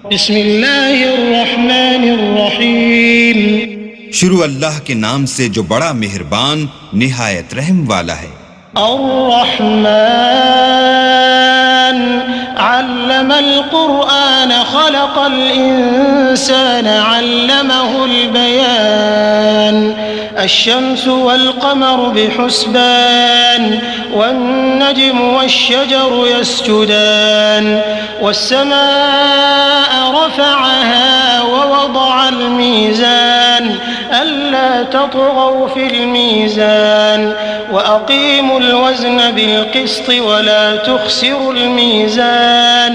बिस्मिल्लाहिर्रहमानिर्रहीम। शुरू अल्लाह के नाम से जो बड़ा मेहरबान निहायत रहम वाला है। अर्रहमान अल्लमल कुरआन खलक़ल इंसान अल्लमहुल बयान अश्शम्सु वल क़मरु बिहुस्बान वन्नज्मु वश्शजरु यस्जुदान वस्समाअ रफ़अहा ववضअल मीज़ान अल्ला तत्ग़ौ फ़िल मीज़ान वअक़ीमुल वज़्न बिल-क़िस्ति वला तुख़्सिरुल मीज़ान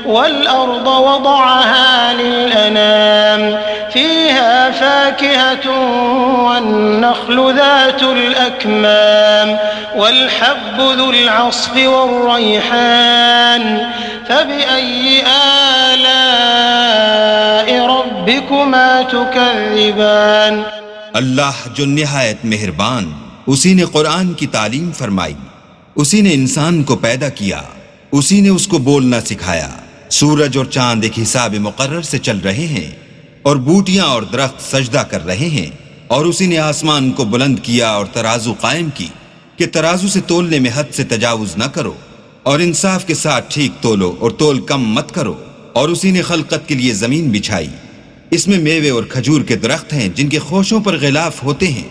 वल-अर्ज़ वضعها लिल-अनाम फ़ीहा फ़ाकिहतुन वन्नख़्लु ज़ातुल अक्माम वल-हब्बु ज़ुल-'अस्फ़ि वर-रैहान फ़बिअय्यि आलाइ रब्बिकुमा तुकज़्ज़िबान। अल्लाह जो निहायत मेहरबान, उसी ने कुरान की तालीम फरमाई, उसी ने इंसान को पैदा किया, उसी ने उसको बोलना सिखाया। सूरज और चांद एक हिसाब मुकर्रर से चल रहे हैं और बूटियां और दरख्त सजदा कर रहे हैं। और उसी ने आसमान को बुलंद किया और तराजू कायम की कि तराजू से तोलने में हद से तजावुज न करो और इंसाफ के साथ ठीक तोलो और तोल कम मत करो। और उसी ने खलकत के लिए जमीन बिछाई, इसमें मेवे और खजूर के दरख्त हैं जिनके खोशों पर गिलाफ होते हैं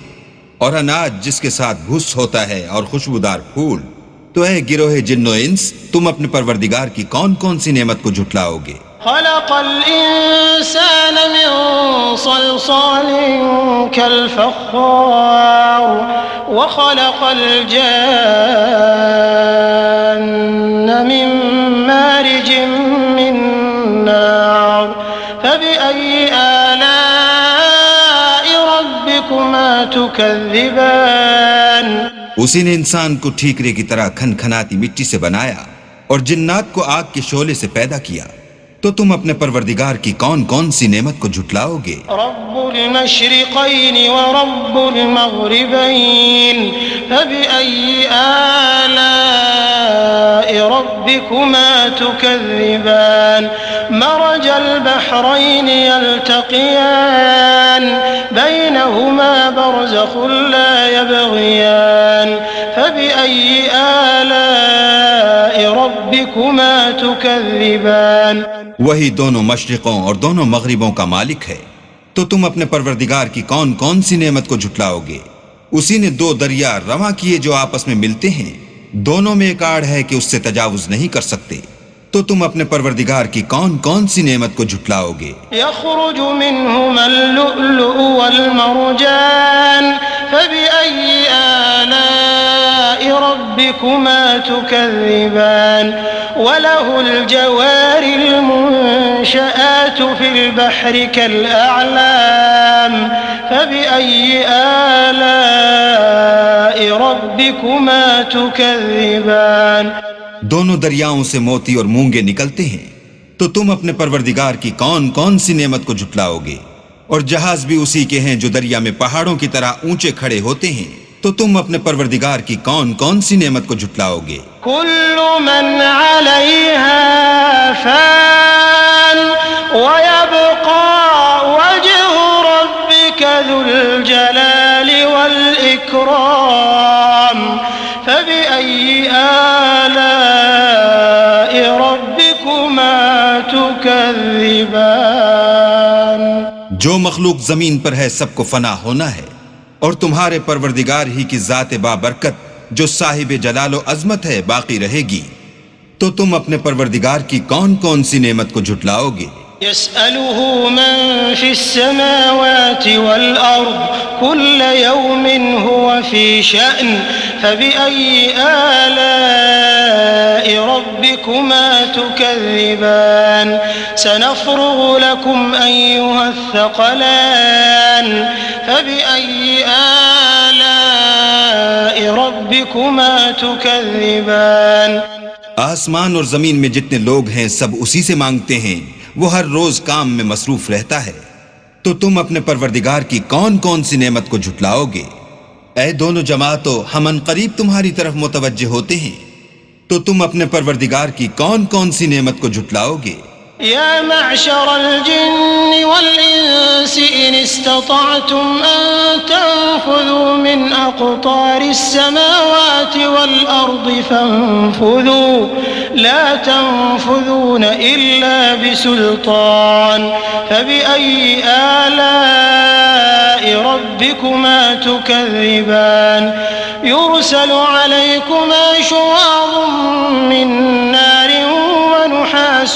और अनाज जिसके साथ भुस होता है और खुशबूदार फूल। तो है गिरोहे जिन्नो इंस, तुम अपने परवरदिगार की कौन कौन सी नेमत को झुटलाओगे। खलक़ल इंसान मिन सलसालिन कल-फ़ख़्ख़ार व खलक़ल जान्न मिन मारिजिन मिन नार फ़बिअय्यि आलाइ रब्बिकुमा तुकज़्ज़िबान। उसी ने इंसान को ठीकरे की तरह खनखनाती मिट्टी से बनाया और जिन्नात को आग के शोले से पैदा किया। तो तुम अपने परवरदिगार की कौन कौन सी नेमत को झुटलाओगे। रब्बुल मशरिक़ैन व रब्बुल मग़रिबैन फ़बिअय्यि आलाइ रब्बिकुमा तुकज़्ज़िबान। मरजल बहरैन यल्तक़ियान बैनहुमा बरज़ख़ुन ला यबग़ियान फ़बिअय्यि आलाइ रब्बिकुमा तुकज़्ज़िबान। वही दोनों मशरिकों और दोनों मगरिबों का मालिक है। तो तुम अपने परवरदिगार की कौन कौन सी नेमत को झुटलाओगे। उसी ने दो दरिया रवा किए जो आपस में मिलते हैं, दोनों में एक आड़ है कि उससे तजावुज नहीं कर सकते। तो तुम अपने परवरदिगार की कौन कौन सी नेमत को झुटलाओगे। यख़्रुजु मिन्हुमल लुअ्लुअु वल मरजान फ़बिअय्यि आलाइ रब्बिकुमा तुकज़्ज़िबान। वलहुल जवारिल मुंशआतु फ़िल बहरि कल-अअलाम फ़बिअय्यि आलाइ रब्बिकुमा तुकज़्ज़िबान। दोनों दरियाओं से मोती और मूंगे निकलते हैं। तो तुम अपने परवरदिगार की कौन कौन सी नेमत को झुटलाओगे। और जहाज भी उसी के हैं जो दरिया में पहाड़ों की तरह ऊंचे खड़े होते हैं। तो तुम अपने परवरदिगार की कौन कौन सी नेमत को झुटलाओगे। कुल्लु मन अलैहा फ़ान व यब्क़ा वज्हु रब्बिका ज़ुल जलालि वल इकराम फ़बिअय्यि आलाइ रब्बिकुमा तुकज़्ज़िबान। जो मखलूक जमीन पर है सबको फना होना है और तुम्हारे परवरदिगार ही की जात बाबरकत जो साहिब जलालो अजमत है बाकी रहेगी। तो तुम अपने परवरदिगार की कौन कौन सी नेमत को झुटलाओगे। यसअलुहु मन फ़िस्समावाति वल अर्ज़ कुल्ल यौमिन हुवा फ़ी शअन फ़बिअय्यि आलाइ रब्बिकुमा तुकज़्ज़िबान। सनफ़्रुग़ु लकुम अय्युहस्सक़लान फ़बिअय्यि आलाइ रब्बिकुमा तुकज़्ज़िबान। आसमान और जमीन में जितने लोग हैं सब उसी से मांगते हैं, वो हर रोज काम में मसरूफ रहता है। तो तुम अपने परवरदिगार की कौन कौन सी नेमत को झुटलाओगे। ऐ दोनों जमातों, हम अनकरीब तुम्हारी तरफ मुतवज्जे होते हैं। तो तुम अपने परवरदिगार की कौन कौन सी नेमत को झुटलाओगे। या मअशरल जिन्न वल इंस इन इस्ततअतुम अन तंफुज़ू मिन अक़तारिस समावाति वल अर्दि फंफुज़ू ला तंफुज़ून इल्ला बिसुल्तान फबिअय्यि आलाइ रब्बिकुमा तुकज़्ज़िबान युरसलु अलैकुमा शुवाज़ुम मिन नारिन ونحاس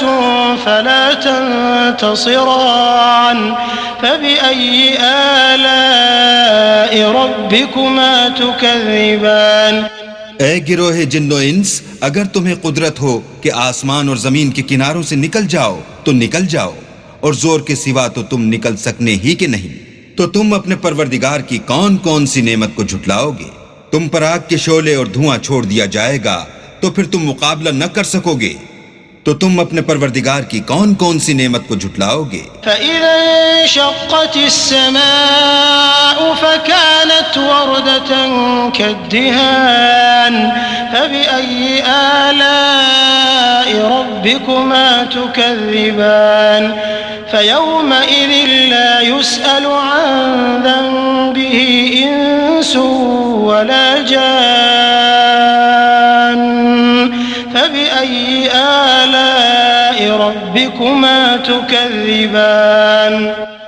فلا تنتصران فبأي آلاء ربكما تكذبان ए गिरोहे जिन्नो इंस, अगर तुम्हें कुदरत हो कि आसमान और जमीन के किनारों से निकल जाओ तो निकल जाओ, और जोर के सिवा तो तुम निकल सकने ही के नहीं, तो तुम अपने परवरदिगार की कौन कौन सी नेमत को झुटलाओगे? तुम पर आग के शोले और धुआं छोड़ दिया जाएगा तो फिर तुम मुकाबला न कर सकोगे, तो तुम अपने परवरदिगार की कौन कौन सी नेमत को झुटलाओगे? فإذا انشقت السماء فكانت وردة كالدهان فبأي آلاء ربكما تكذبان فيومئذ لا يسأل عن ذنبه إنس ولا جان فبأي آلاء ربكما تكذبان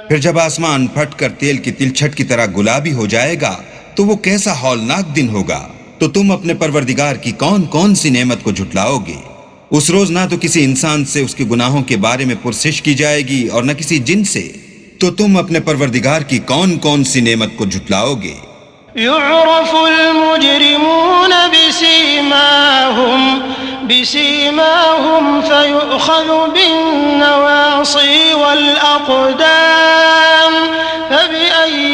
फिर जब आसमान फटकर तेल की तिलछट की तरह गुलाबी हो जाएगा तो वो कैसा हौलनाक दिन होगा। तो तुम अपने परवरदिगार की कौन कौन सी नेमत को झुटलाओगे? उस रोज ना तो किसी इंसान से उसके गुनाहों के बारे में पुरसिश की जाएगी और न किसी जिन से, तो तुम अपने परवरदिगार की कौन कौन सी नेमत को झुटलाओगे? युअरफुल मुजरिमून बिसीमाहुम फयुअख़ज़ु बिन्नवासी वल अक़दाम फबिअय्यि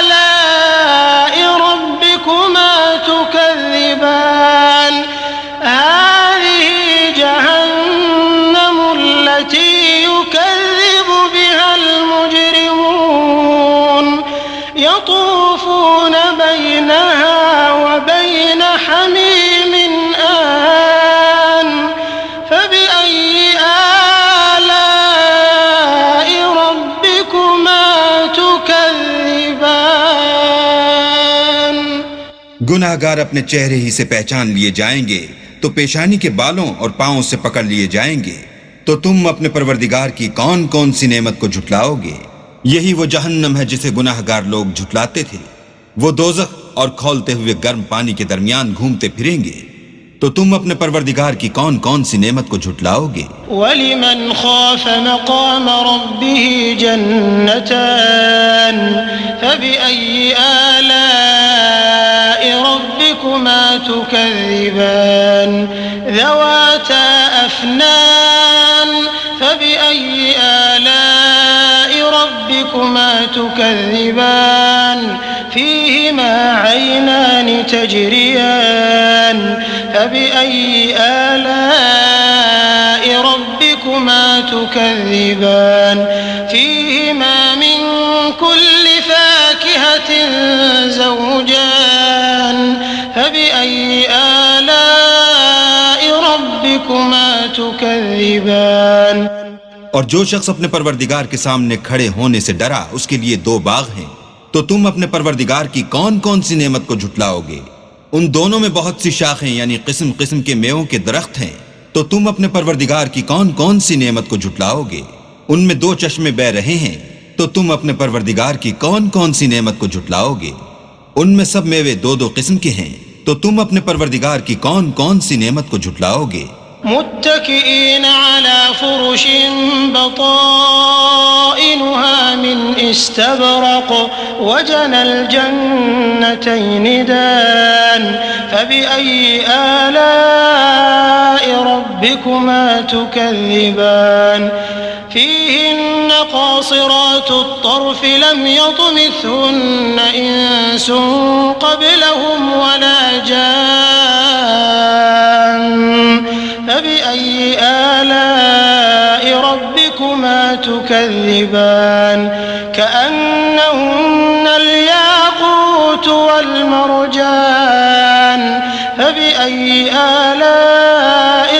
आलाइ रब्बिकुमा तुकज़्ज़िबान हाज़िही जहन्नमुल्लती युकज़्ज़िबु बिहल मुजरिमून यतूफ़ून बैनहा व बैन हमीमिन आन फबिअय्यि आलाइ रब्बिकुमा तुकज़्ज़िबान। गुनाहगार अपने चेहरे ही से पहचान लिए जाएंगे तो पेशानी के बालों और पांवों से पकड़ लिए जाएंगे, तो तुम अपने परवरदिगार की कौन कौन सी नेमत को झुटलाओगे? यही वो जहन्नम है जिसे गुनाहगार लोग झुटलाते थे। वो दोज़ख और खौलते हुए गर्म पानी के दरमियान घूमते फिरेंगे, तो तुम अपने परवरदिगार की कौन कौन सी नेमत को झुटलाओगे? वलिमन खाफ मक़ाम रब्बिही जन्नतान फबिअय्यि आलाइ रब्बिकुमा तुकज़्ज़िबान ज़वाता अफ़नान फबिअय्यि आलाइ रब्बिकुमा तुकज़्ज़िबान फ़ीहिमा ऐनान तजरियान फबिअय्यि आलाइ रब्बिकुमा तुकज़्ज़िबान फ़ीहिमा मिन कुल्लि फ़ाकिहतिन ज़ौजान फबिअय्यि आलाइ रब्बिकुमा तुकज़्ज़िबान। और जो शख्स अपने परवरदिगार के सामने खड़े होने से डरा उसके लिए दो बाग हैं, तो तुम अपने परवरदिगार की कौन कौन सी नेमत को झुटलाओगे? उन दोनों में बहुत सी शाखें यानी किस्म किस्म के मेवों के दरख्त हैं, तो तुम अपने परवरदिगार की कौन कौन सी नेमत को झुटलाओगे? उनमें दो चश्मे बह रहे हैं, तो तुम अपने परवरदिगार की कौन कौन सी नेमत को झुटलाओगे? उनमें सब मेवे दो दो किस्म के हैं, तो तुम अपने परवरदिगार की कौन कौन सी नेमत को झुटलाओगे? मुत्तकिईन अला फुरुशिन बताइनुहा मिन इस्तबरक़ वजनल जन्नतैन दान फबिअय्यि आलाइ रब्बिकुमा तुकज़्ज़िबान फ़ीहिन्न क़ासिरातुत तर्फ़ लम यतमिथहुन्न इंसुन क़ब्लहुम वला जान फबिअय्यि आलाइ रब्बिकुमा तुकज़्ज़िबान कअन्नहुन्नल याक़ूत वल मरजान फबिअय्यि आलाइ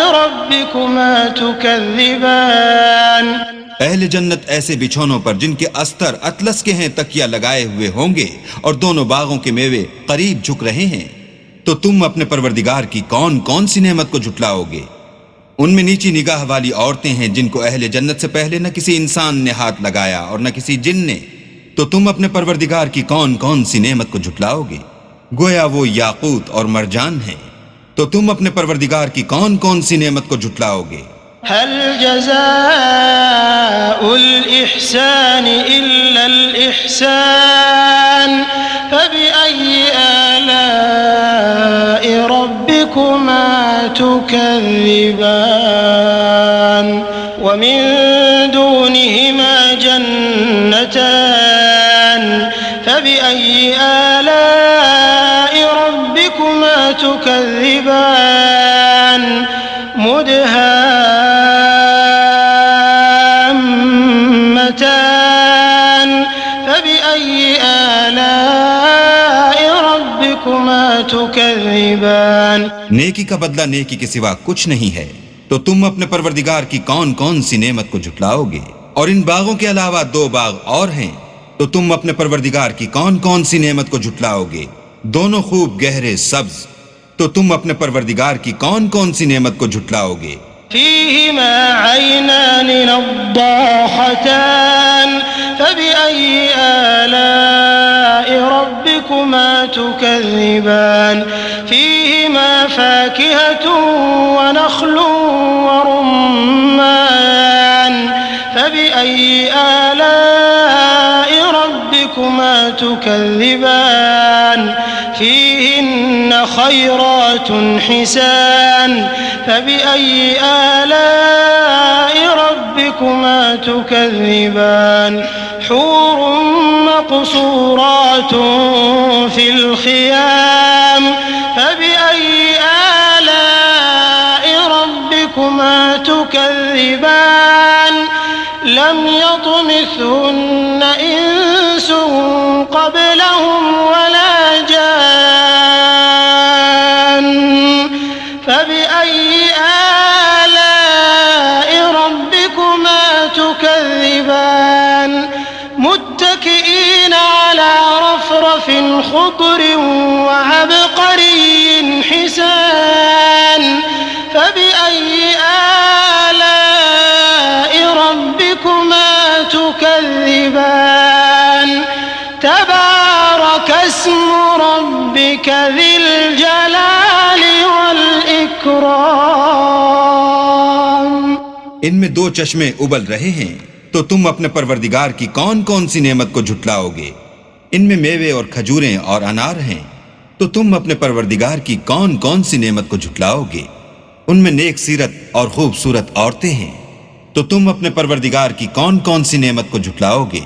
ربكما تكذبان अहले जन्नत ऐसे बिछौनों पर जिनके अस्तर अतलस के हैं तकिया लगाए हुए होंगे और दोनों बागों के मेवे करीब झुक रहे हैं। तो तुम अपने परवरदिगार की कौन कौन सी नेमत को झुटलाओगे? उनमें नीची निगाह वाली औरतें हैं जिनको अहले जन्नत से पहले न किसी इंसान ने हाथ लगाया और न किसी जिन ने। तो तुम अपने परवरदिगार की कौन कौन सी नेमत को झुटलाओगे? गोया वो याकूत और मरजान है। तो तुम अपने परवरदिगार की कौन कौन सी नेमत को झुटलाओगे? हल जज़ाउल इहसान इल्लल इहसान फबिअय्यि आलाइ रब्बिकुमा तुकज़्ज़िबान व मिन दूनिहिमा जन्नतान फबिअय्यि आलाइ रब्बिकुमा तुकज़्ज़िबान मुदहाम्मतान फबिअय्यि आलाइ रब्बिकुमा तुकज़्ज़िबान। नेकी का बदला नेकी के सिवा कुछ नहीं है। तो तुम अपने परवरदिगार की कौन कौन सी नेमत को झुटलाओगे? और इन बागों के अलावा 2 बाग और हैं। तो तुम अपने परवरदिगार की कौन कौन सी नेमत को झुटलाओगे? दोनों खूब गहरे सब्ज। तो तुम अपने परवरदिगार की कौन कौन सी नेमत को झुटलाओगे? फीहिमा ऐनान नद्दाखतान फबिअय्यि आलाइ रब्बिकुमा तुकज़्ज़िबान फीहिमा फाकिहतुन व नख्लुन व रुम्मान फबिअय्यि आलाइ रब्बिकुमा तुकज़्ज़िबान فيهن خيرات حسان فبأي آلاء ربكما تكذبان حور مقصورات في الخيام فبأي آلاء ربكما تكذبان لم يطمثهن إنس قبلهم ولا جان فبأي آلاء ربكما تكذبان متكئين على رفرف خضر وعبقري حسان فبأي آلاء ربكما تكذبان تبارك اسم ربك ذي الجلال والإكرام। इनमें 2 चश्मे उबल रहे हैं। तो तुम अपने परवरदिगार की कौन कौन सी नेमत को झुटलाओगे? इनमें मेवे और खजूरें और अनार हैं। तो तुम अपने परवरदिगार की कौन कौन सी नेमत को झुटलाओगे? उनमें नेक सीरत और खूबसूरत औरतें हैं। तो तुम अपने परवरदिगार की कौन कौन सी नेमत को झुटलाओगे?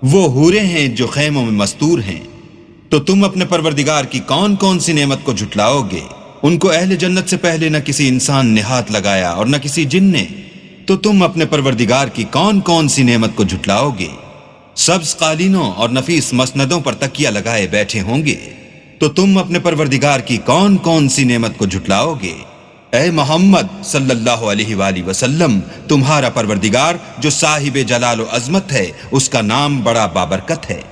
वो हूरें हैं जो खैमों में मस्तूर हैं। तो तुम अपने परवरदिगार की कौन कौन सी नेमत को झुटलाओगे? उनको अहले जन्नत से पहले न किसी इंसान ने हाथ लगाया और न किसी जिन ने। तो तुम अपने परवरदिगार की कौन कौन सी नेमत को झुटलाओगे? सब्ज कालीनों और नफीस मसनदों पर तकिया लगाए बैठे होंगे। तो तुम अपने परवरदिगार की कौन कौन सी नेमत को झुटलाओगे? ऐ मोहम्मद सल्लल्लाहु अलैहि वसल्लम, तुम्हारा परवरदिगार जो साहिब जलाल व अजमत है, उसका नाम बड़ा बाबरकत है।